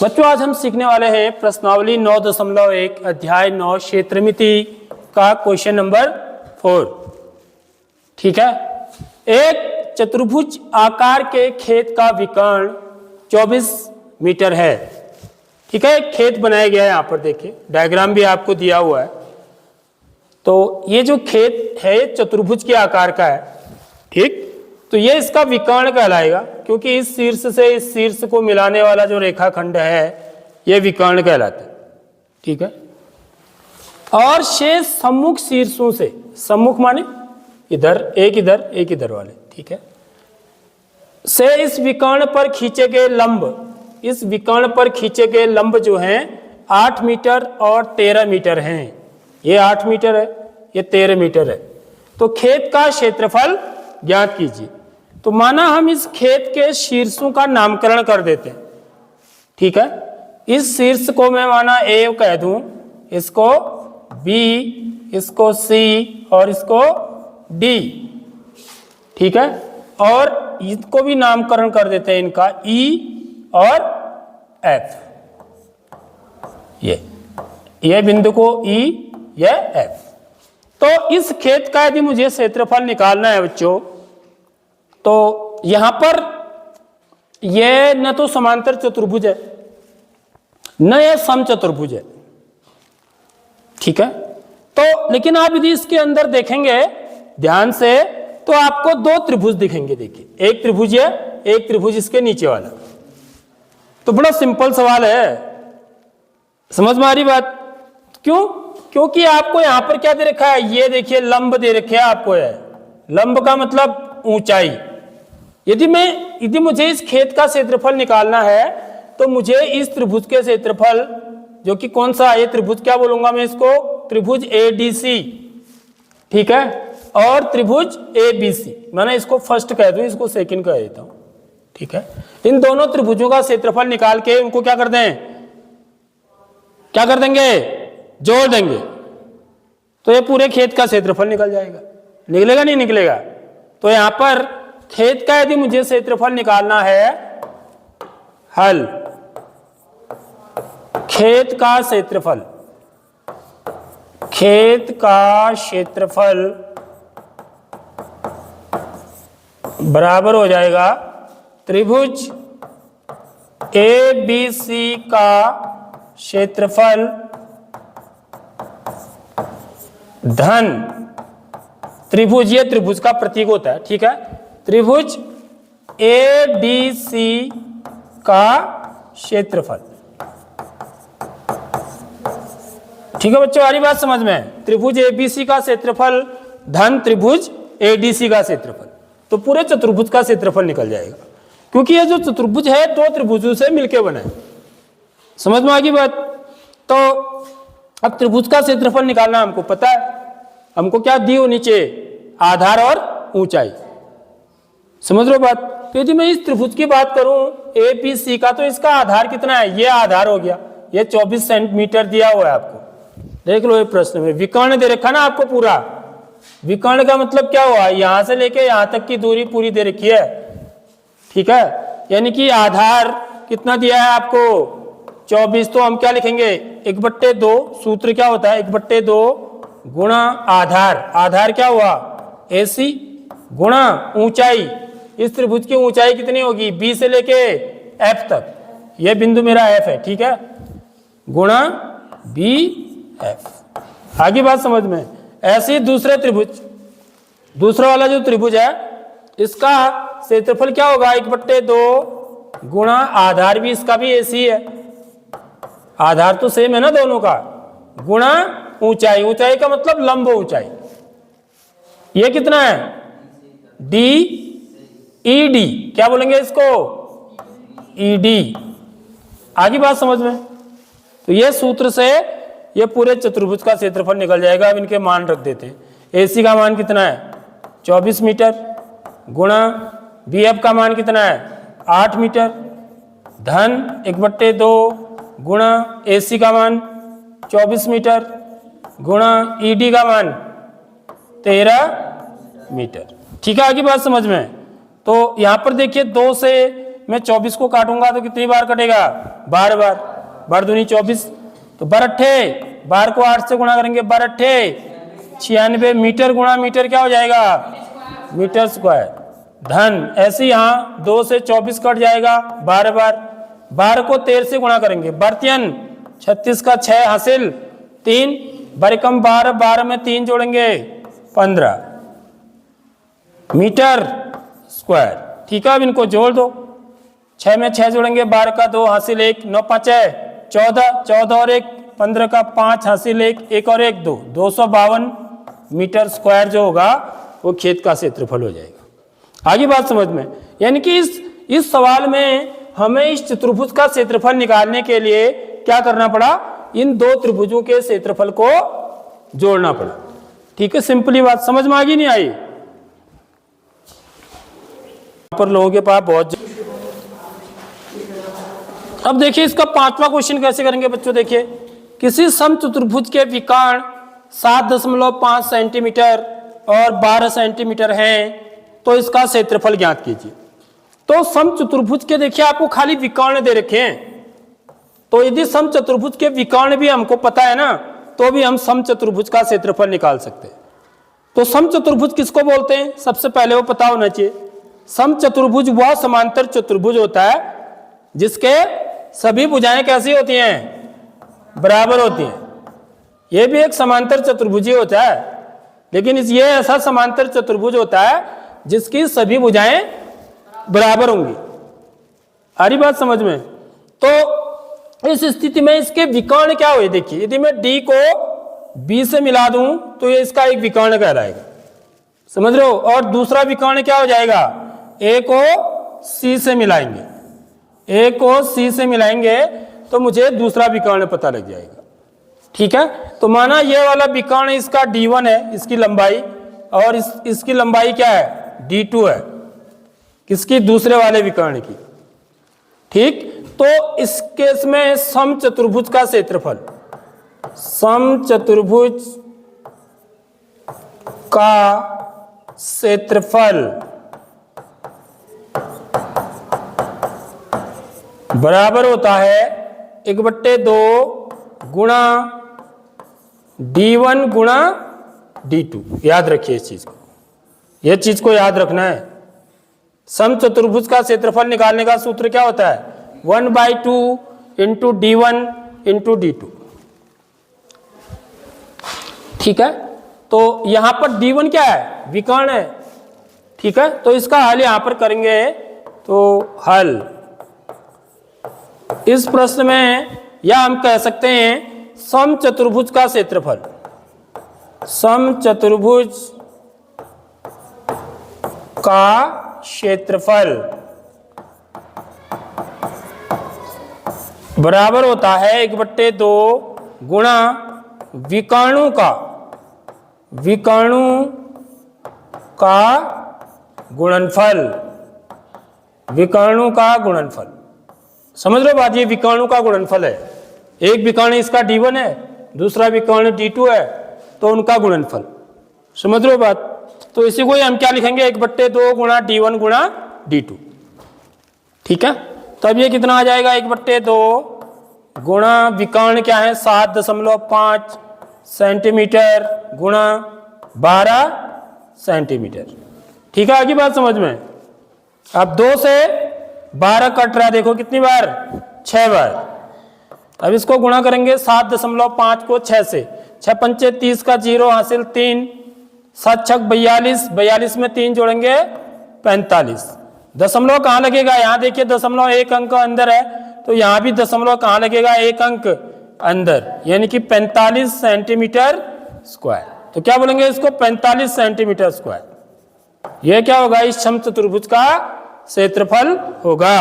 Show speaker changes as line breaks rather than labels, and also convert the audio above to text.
बच्चों आज हम सीखने वाले हैं प्रश्नावली 9.1 अध्याय 9 क्षेत्रमिति का क्वेश्चन नंबर 4। ठीक है, एक चतुर्भुज आकार के खेत का विकर्ण 24 मीटर है। ठीक है, एक खेत बनाया गया है, यहाँ पर देखिए डायग्राम भी आपको दिया हुआ है। तो ये जो खेत है चतुर्भुज के आकार का है। ठीक, तो ये इसका विकर्ण कहलाएगा, क्योंकि इस शीर्ष से इस शीर्ष को मिलाने वाला जो रेखाखंड है ये विकर्ण कहलाता है। ठीक है, और शेष सम्मुख शीर्षों से, सम्मुख माने इधर एक इधर वाले, ठीक है, से इस विकर्ण पर खींचे गए लंब, इस विकर्ण पर खींचे गए लंब जो हैं 8 मीटर और 13 मीटर हैं। ये 8 मीटर है, ये 13 मीटर है। तो खेत का क्षेत्रफल ज्ञात कीजिए। तो माना हम इस खेत के शीर्षों का नामकरण कर देते हैं। ठीक है, इस शीर्ष को मैं माना ए कह दूं, इसको बी, इसको सी और इसको डी। ठीक है, और इसको भी नामकरण कर देते हैं इनका ई और एफ। ये बिंदु को ई, ये एफ। तो इस खेत का यदि मुझे क्षेत्रफल निकालना है बच्चों, तो यहां पर यह न तो समांतर चतुर्भुज है न यह समचतुर्भुज है। ठीक है, तो लेकिन आप यदि इसके अंदर देखेंगे ध्यान से तो आपको 2 त्रिभुज दिखेंगे। देखिए, एक त्रिभुज है, एक त्रिभुज इसके नीचे वाला। तो बड़ा सिंपल सवाल है, समझ में आ रही बात? क्यों? क्योंकि आपको यहां पर क्या दे रखा है, ये देखिए लंब दे रखे है आपको। है लंब का मतलब ऊंचाई। यदि मुझे इस खेत का क्षेत्रफल निकालना है तो मुझे इस त्रिभुज के क्षेत्रफल, जो कि कौन सा है ये त्रिभुज, क्या बोलूंगा मैं इसको, त्रिभुज एडीसी। ठीक है, और त्रिभुज एबीसी, मैंने इसको फर्स्ट कह दूं, इसको सेकंड कह देता हूं। ठीक है, इन दोनों त्रिभुजों का क्षेत्रफल निकाल के उनको क्या कर दें, क्या कर देंगे, जोड़ देंगे, तो ये पूरे खेत का क्षेत्रफल निकल जाएगा। निकलेगा नहीं निकलेगा? तो यहां पर खेत का यदि मुझे क्षेत्रफल निकालना है, हल खेत का क्षेत्रफल, खेत का क्षेत्रफल बराबर हो जाएगा त्रिभुज ए बी सी का क्षेत्रफल धन त्रिभुज, ये त्रिभुज का प्रतीक होता है। ठीक है, त्रिभुज ए डी सी का क्षेत्रफल। ठीक है बच्चों, आ रही बात समझ में? त्रिभुज एबीसी का क्षेत्रफल धन त्रिभुज एडीसी का क्षेत्रफल, तो पूरे चतुर्भुज का क्षेत्रफल निकल जाएगा। क्योंकि ये जो चतुर्भुज है 2 त्रिभुजों से मिलकर बना है। समझ में आ गई बात? तो अब त्रिभुज का क्षेत्रफल निकालना हमको पता है। हमको क्या दी हो नीचे, आधार और ऊंचाई। समझ लो बात? तो यदि मैं इस त्रिभुज की बात करूं ए बी सी का, तो इसका आधार कितना है, ये आधार हो गया, ये 24 सेंटीमीटर दिया हुआ है आपको। देख लो ये प्रश्न में विकर्ण दे रखा ना आपको पूरा। विकर्ण का मतलब क्या हुआ, यहां से लेके यहां तक की दूरी पूरी दे रखी है। ठीक है, यानी कि आधार कितना दिया है आपको, 24। तो हम क्या लिखेंगे, 1/2, सूत्र क्या होता है 1/2 गुणा आधार। आधार क्या हुआ, AC गुणा ऊंचाई। इस त्रिभुज की ऊंचाई कितनी होगी, B से लेके F तक, यह बिंदु मेरा F है। ठीक है, गुणा BF। आगे बात समझ में? ऐसे दूसरे त्रिभुज, दूसरा वाला जो त्रिभुज है इसका क्षेत्रफल क्या होगा, 1/2 गुणा आधार भी, इसका भी AC है, आधार तो सेम है ना दोनों का, गुणा ऊंचाई। ऊंचाई का मतलब लंब ऊंचाई। ये कितना है, DED, क्या बोलेंगे इसको, ED। आगे बात समझ में? तो ये सूत्र से ये पूरे चतुर्भुज का क्षेत्रफल निकल जाएगा। अब इनके मान रख देते हैं। AC का मान कितना है 24 मीटर गुणा BF का मान कितना है 8 मीटर धन 1/2 गुणा AC का मान 24 मीटर गुणा ED का मान 13 मीटर। ठीक है, आगे बात समझ में? तो यहां पर देखिए 2 से मैं 24 को काटूंगा तो कितनी बार कटेगा? 12 बार। बार दूनी 24, तो 12 बार को 8 से गुणा करेंगे, 12 96 मीटर गुणा मीटर क्या हो जाएगा? Metre square. धन ऐसे यहाँ 2 से 24 कट जाएगा 12 बार। 12 को 13 से गुणा करेंगे, बर्तियन 36 का 6 हासिल 3 बरकम 12, 12 में 3 जोड़ेंगे 15 मीटर स्क्वायर। ठीक है, अब इनको जोड़ दो, 6 में 6 जोड़ेंगे, 12 का 2 हासिल 1, 9 5 14, 14 और 1 15 का 5 हासिल 1, 1 और 1 2, 252 मीटर स्क्वायर जो होगा वो खेत का क्षेत्रफल हो जाएगा। आगे बात समझ में, यानी कि इस सवाल में हमें इस चतुर्भुज का क्षेत्रफल निकालने के लिए क्या करना पड़ा? इन दो त्रिभुजों के क्षेत्रफल को जोड़ना पड़ा। ठीक है, सिंपली बात समझ में आ गई नहीं आई? पर लोगों के पास बहुत। अब देखिए इसका 5वां क्वेश्चन कैसे करेंगे बच्चों। देखिए, किसी समचतुर्भुज के विकर्ण 7.5 सेंटीमीटर और 12 सेंटीमीटर हैं, तो इसका क्षेत्रफल ज्ञात कीजिए। तो समचतुर्भुज के देखिए आपको खाली विकर्ण दे रखे हैं, तो यदि समचतुर्भुज के विकर्ण भी हमको पता है ना, तो भी हम समचतुर्भुज का क्षेत्रफल निकाल सकते हैं। तो समचतुर्भुज किसको बोलते हैं? सबसे पहले वो पता होना चाहिए। समचतुर्भुज वह समांतर चतुर्भुज होता है जिसके सभी भुजाएं कैसी होती हैं? बराबर होती हैं। यह भी एक समांतर चतुर्भुज ही होता है, लेकिन ये ऐसा समांतर चतुर्भुज होता है जिसकी सभी भुजाएं बराबर होंगी। आ रही बात समझ में? तो इस स्थिति में इसके विकर्ण क्या हुए? देखिए, यदि मैं D को B से मिला दूं तो ये इसका एक विकर्ण कहलाएगा, समझ रहे हो? और दूसरा विकर्ण क्या हो जाएगा? A को C से मिलाएंगे, A को C से मिलाएंगे तो मुझे दूसरा विकर्ण पता लग जाएगा। ठीक है, तो माना ये वाला विकर्ण इसका D1 है, इसकी लंबाई, और इसकी लंबाई क्या है? D2 है, किसकी? दूसरे वाले विकर्ण की। ठीक, तो इस केस में समचतुर्भुज का क्षेत्रफल, समचतुर्भुज का क्षेत्रफल बराबर होता है 1/2 गुणा D1 गुणा D2। याद रखिए इस चीज को, यह चीज को याद रखना है। समचतुर्भुज का क्षेत्रफल निकालने का सूत्र क्या होता है? 1/2 इंटू D1 इंटू D2। ठीक है, तो यहां पर D1 क्या है? विकर्ण है। ठीक है, तो इसका हल यहां पर करेंगे। तो हल इस प्रश्न में, या हम कह सकते हैं समचतुर्भुज का क्षेत्रफल, समचतुर्भुज का क्षेत्रफल बराबर होता है 1/2 गुणा विकर्णों का गुणनफल, विकर्णों का गुणनफल। समझ लो बात, ये विकर्णों का गुणनफल है। एक विकर्ण इसका D1 है, दूसरा विकर्ण D2 है, तो उनका गुणनफल। समझ लो बात। तो इसी को हम क्या लिखेंगे? 1/2 गुणा D1 गुणा D2। ठीक है, तब ये कितना आ जाएगा? 1/2 गुणा विकर्ण क्या है? 7.5 सेंटीमीटर गुणा 12 सेंटीमीटर। ठीक है, आगे बात समझ में। अब 2 से 12 कट रहा है, देखो कितनी बार? 6 बार। अब इसको गुणा करेंगे 7.5 को 6 से, 6 पंचे 30 का 0 हासिल 3, 7 छक 42, 42 में 3 जोड़ेंगे 45। दशमलव कहाँ लगेगा? यहाँ देखिए दशमलव एक अंक अंदर है, तो यहाँ भी दशमलव कहाँ लगेगा? एक अंक अंदर, यानी कि 45 सेंटीमीटर स्क्वायर। तो क्या बोलेंगे इसको? 45 सेंटीमीटर स्क्वायर। यह क्या होगा? इस समचतुर्भुज का क्षेत्रफल होगा।